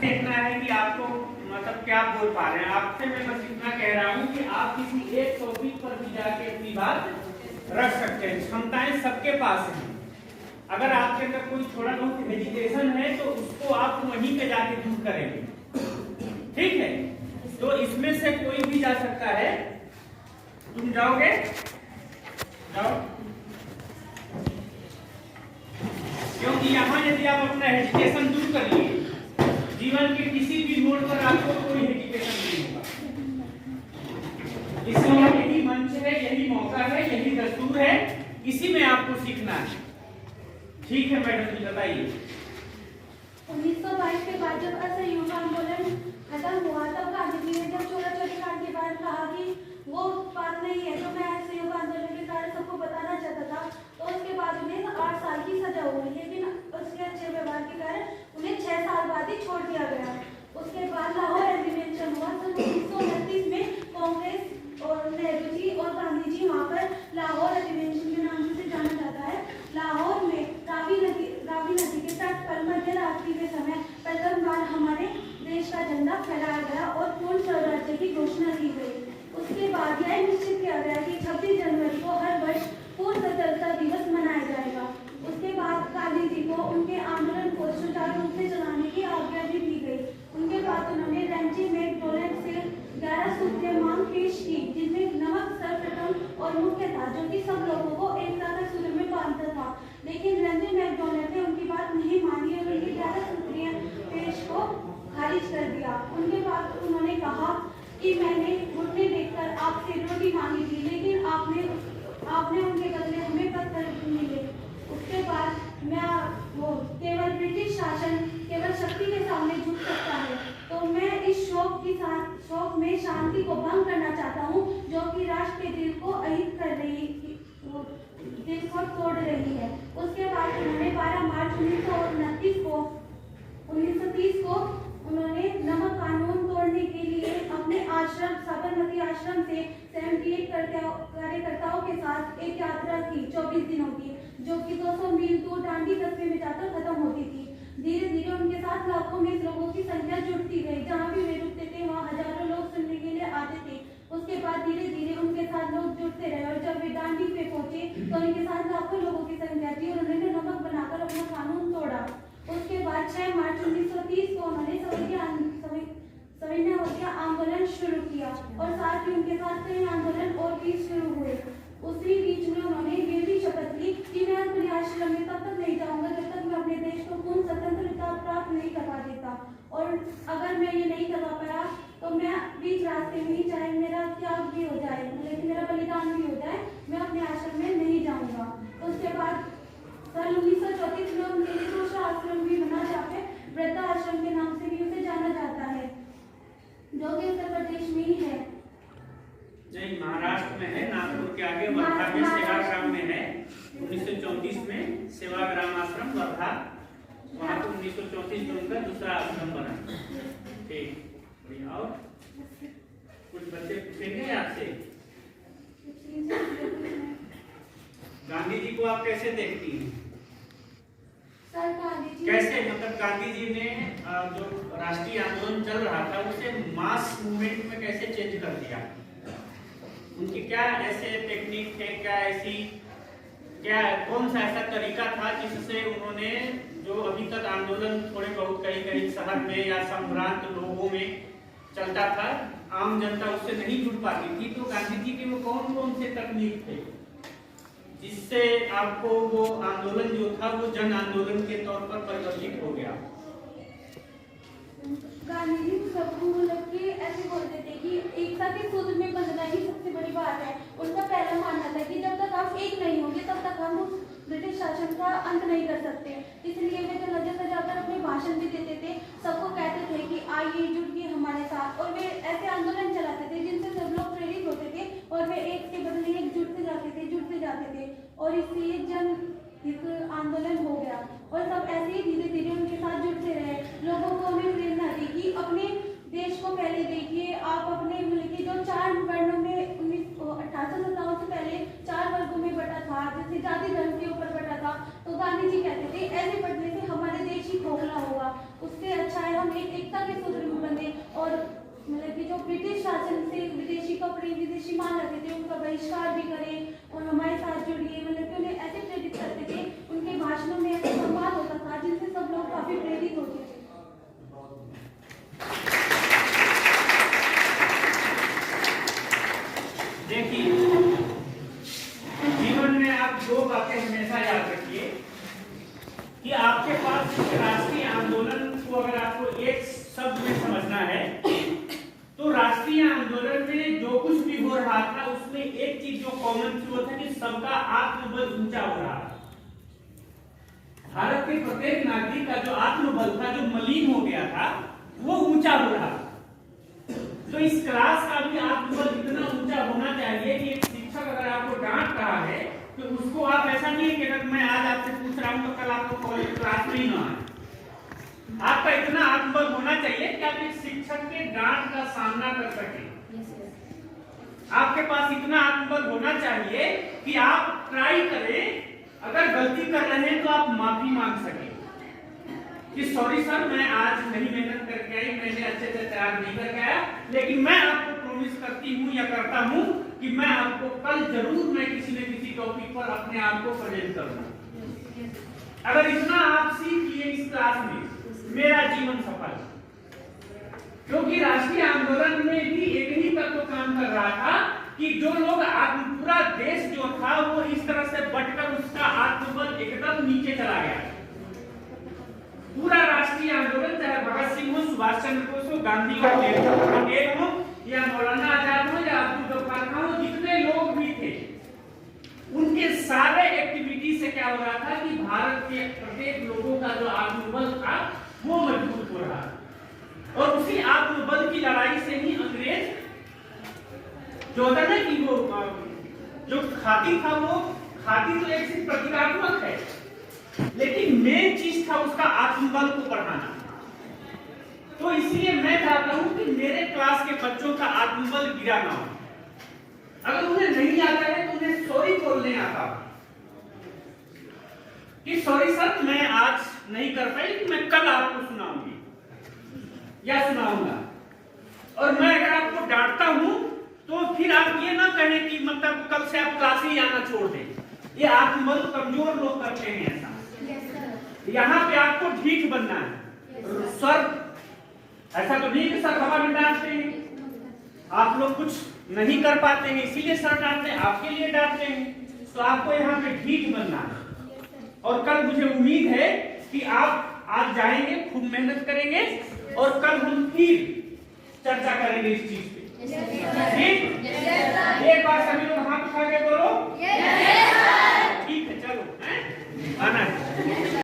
देखना है कि आपको मतलब क्या बोल पा रहे हैं। आपसे मैं बस इतना कह रहा हूँ कि आप किसी एक टॉपिक पर भी जाके अपनी बात रख सकते हैं। क्षमताएं सबके पास हैं। अगर आपके अंदर कोई थोड़ा बहुत हेजिटेशन है तो उसको आप वहीं पे जाके दूर करेंगे। ठीक है, तो इसमें से कोई भी जा सकता है। तुम जाओगे? जाओ। क्योंकि यहाँ यदि आप अपना हेजिटेशन दूर कर लिए, जीवन के किसी भी मोड़ पर आपको कोई हेजिटेशन नहीं होगा। इसलिए यही मंच है, यही मौका है, यही दस्तूर है, इसी में आपको सीखना है। ठीक है मैडम जी, बताइए। 1922 के बाद जब असहयोग आंदोलन खत्म हुआ तब गांधी जी ने जब चोरा चोरी कांड के बाद कहा कि वो बात नहीं है जो मैं असहयोग आंदोलन के कारण सबको बताना चाहता था, तो उसके बाद उन्हें 8 साल की सजा हुई, लेकिन उसके अच्छे व्यवहार के कारण उन्हें 6 साल बाद ही छोड़ दिया गया। उसके बाद लाहौर एग्रीमेंट हुआ। सन 1929 में कांग्रेस और नेहरू जी और गांधी जी वहाँ पर लाहौर एग्रीमेंट के नाम से जाना जाता है। लाहौर में रावी नदी के तट पर मध्य रात्रि के समय प्रथम बार हमारे देश का झंडा फहराया गया और पूर्ण स्वराज्य की घोषणा की गई। उसके बाद यह निश्चित किया गया कि 26 जनवरी को हर वर्ष पूर्ण स्वतंत्रता दिवस मनाया जाएगा। उसके बाद गांधी जी को उनके आंदोलन को सुचारू रूप से चलाने की आज्ञा भी दी गई। उनके बाद उन्होंने रैंची मैकडॉनल्ड से 11 सूत्रीय मांग पेश की, जिनमें नमक सर्वप्रथम और मुख्य था, जो कि सब लोगों को एकता के सूत्र में बांधता था। लेकिन रैंची मैकडॉनल्ड ने उनकी बात नहीं मानी और उनकी 11 सूत्रीय पेश को खारिज कर दिया। उनके बाद उन्होंने कहा कि मैंने घुटने देखकर आपसे रोटी मांगी थी, लेकिन आपने उनके बदले हमें पत्थर मिले। उसके बाद केवल ब्रिटिश शासन केवल शक्ति के सामने झुक सकता है, तो मैं इस शौक में शांति को भंग करना चाहता हूँ, जो कि राष्ट्र के दिल को अहित कर रही दिल को तोड़ रही है। उसके बाद उन्होंने 12 मार्च 1930 को उन्होंने नमक कानून तोड़ने के लिए अपने आश्रम साबरमती आश्रम से 78 कार्यकर्ताओं के साथ एक यात्रा की 24 दिनों की, जो कि 200 मील दूर डांडी कस्बे में जाकर खत्म होती थी। धीरे धीरे उनके साथ लाखों में लोगों की संख्या जुड़ती गई। जहाँ भी वे रुकते थे वहाँ हजारों लोग सुनने के लिए आते थे। उसके बाद धीरे धीरे उनके साथ लोग जुड़ते रहे और जब वे डांडी पे पहुंचे तो उनके साथ लाखों लोगों की संख्या थी और उन्होंने नमक बनाकर अपना कानून तोड़ा। उसके बाद 6 मार्च 1930 को उन्होंने सविनय अवज्ञा आंदोलन शुरू किया और साथ ही उनके साथ कई आंदोलन और भी शुरू हुए। उसी बीच में उन्होंने ये भी शपथ ली कि मैं अपने आश्रम में तब तक नहीं जाऊंगा जब तक मैं अपने देश को पूर्ण स्वतंत्रता प्राप्त नहीं करवा देता, और अगर मैं ये नहीं करवा पाया तो मैं बीच रास्ते में ही, चाहे मेरा त्याग भी हो जाए, लेकिन मेरा बलिदान भी हो जाए, मैं अपने आश्रम में नहीं जाऊंगा। उसके बाद सन 1934 में उनके लिए दूसरा आश्रम भी बना, जहाँ पे वृद्धा आश्रम के नाम से भी उसे जाना जाता है, जो कि उत्तर प्रदेश में ही है। नहीं, महाराष्ट्र में है, नागपुर के आगे वर्धा में सेवाग्राम में है। 1934 में सेवाग्राम आश्रम वर्धा, वहाँ पे 1934 में उनका दूसरा आश्रम बना। ठीक, और कुछ बच्चे पूछेंगे आपसे? गांधी जी को आप कैसे देखती हैं? कैसे, मतलब गांधी जी ने जो राष्ट्रीय आंदोलन चल रहा था उसे मास मूवमेंट में कैसे चेंज कर दिया? उनकी क्या ऐसे टेक्निक थे, क्या कौन सा ऐसा तरीका था जिससे उन्होंने, जो अभी तक आंदोलन थोड़े बहुत कहीं शहर में या संभ्रांत लोगों में चलता था, आम जनता उससे नहीं जुड़ पाती थी, तो गांधी जी के वो कौन से तकनीक थे जिससे आपको वो आंदोलन जो था वो जन आंदोलन के तौर पर परिवर्तित हो गया? गांधी जी सबको मतलब कि ऐसे बोलते थे कि एकता के सूत्र में बंधना ही सबसे बड़ी बात है। उनका पहला मानना था कि जब तक आप एक नहीं होंगे तब तक हम ब्रिटिश शासन का अंत नहीं कर सकते। इसलिए वे तो नजर सजाकर अपने भाषण भी देते थे, सबको कहते थे कि आइए जुड़िए हमारे साथ, और वे ऐसे आंदोलन चलाते थे जिनसे सब लोग प्रेरित होते थे और वे एक के बदले एक जुड़ते जाते थे और इससे एक आंदोलन हो गया और सब ऐसे ही धीरे धीरे उनके साथ जुड़ते रहे। लोगों को हमें प्रेरणा दी कि अपने देश को पहले देखिए, आप अपने मुल्क के जो 4 वर्णों में 1857 से पहले 4 वर्गों में बटा था, जैसे जाति धर्म के ऊपर बटा था, तो गांधी जी कहते थे ऐसे बढ़ने से हमारे देश ही खोखला होगा, उससे अच्छा है हम एक एकता मान रखे थे उनका बहिष्कार भी करें और हमारे साथ जुड़िए, मतलब कि उन्हें ऐसे प्रेरित करते थे, उनके भाषणों में ऐसा संवाद होता था जिनसे सब लोग काफी प्रेरित होते थे। देखिए, जीवन में आप दो बातें हमेशा याद रखिए कि आपके पास राष्ट्रीय आंदोलन को अगर आपको एक शब्द में समझना है तो राष्ट्रीय आंदोलन में जो कुछ भी हो रहा था उसमें एक चीज जो कॉमन थी वो था कि सबका आत्मबल ऊंचा हो रहा था। भारत के प्रत्येक नागरिक का जो आत्मबल था, जो मलिन हो गया था, वो ऊंचा हो रहा था। तो इस क्लास का भी आत्मबल इतना ऊंचा होना चाहिए कि एक शिक्षक अगर आपको डांट रहा है तो उसको आप ऐसा नहीं है कि अगर मैं आज आपसे पूछ रहा हूं तो कल आपको कॉलेज क्लास में ही ना आए। आपका इतना आत्मबल होना चाहिए कि आप एक शिक्षक के डांट का सामना कर सकें। आपके पास इतना आत्मबल होना चाहिए कि आप ट्राई करें, अगर गलती कर रहे हैं तो आप माफी मांग सकें कि सॉरी सर, मैं आज नहीं मेहनत करके आई, मैंने अच्छे से तैयार नहीं करके आया, लेकिन मैं आपको प्रॉमिस करती हूँ या करता हूँ कि मैं आपको कल जरूर मैं किसी न किसी टॉपिक पर अपने आप को प्रेजेंट करूंगा। अगर इतना आप सीख लिए इस क्लास में, मेरा जीवन सफल। क्योंकि राष्ट्रीय आंदोलन में भी एक ही तत्व काम कर रहा था कि जो लोग पूरा देश जो था वो इस तरह से बटकर उसका आत्मबल एकदम नीचे चला गया। पूरा राष्ट्रीय आंदोलन, चाहे भगत सिंह हो, सुभाष चंद्र बोस हो, गांधी हो, पटेल हो या मौलाना आजाद हो या अब्दुल गफ्फार खान हो, जितने लोग भी थे, उनके सारे एक्टिविटी से क्या हो रहा था कि भारत के प्रत्येक लोगों का जो आत्मबल था वो मजबूत हो रहा था। और उसी आत्मबल की लड़ाई से ही अंग्रेज जो होता ना कि वो जो खादी था, वो खादी तो एक सिर्फ प्रतीकात्मक है, लेकिन मेन चीज था उसका आत्मबल को बढ़ाना। तो इसलिए मैं चाहता हूं कि मेरे क्लास के बच्चों का आत्मबल गिरा ना हो। अगर उन्हें नहीं आता है तो उन्हें सॉरी बोलने आता कि सॉरी सर, मैं आज नहीं कर पाई, लेकिन मैं कल आपको सुनाऊंगी या सुनाऊंगा। और मैं अगर आपको डांटता हूं तो फिर आप ये ना कहें कि मतलब कल से आप क्लास ही आना छोड़ दें। ये आत्मबल कमजोर लोग करते हैं ऐसा। यहाँ पे आपको ढीठ बनना है। सर ऐसा तो नहीं कि सर हवा में डांटते हैं, आप लोग कुछ नहीं कर पाते हैं इसीलिए सर डांटते हैं, आपके लिए डांटते हैं। तो आपको यहाँ पे ढीठ बनना है। और कल मुझे उम्मीद है कि आप आज जाएंगे, खूब मेहनत करेंगे और कल हम फिर चर्चा करेंगे इस चीज पे। ठीक?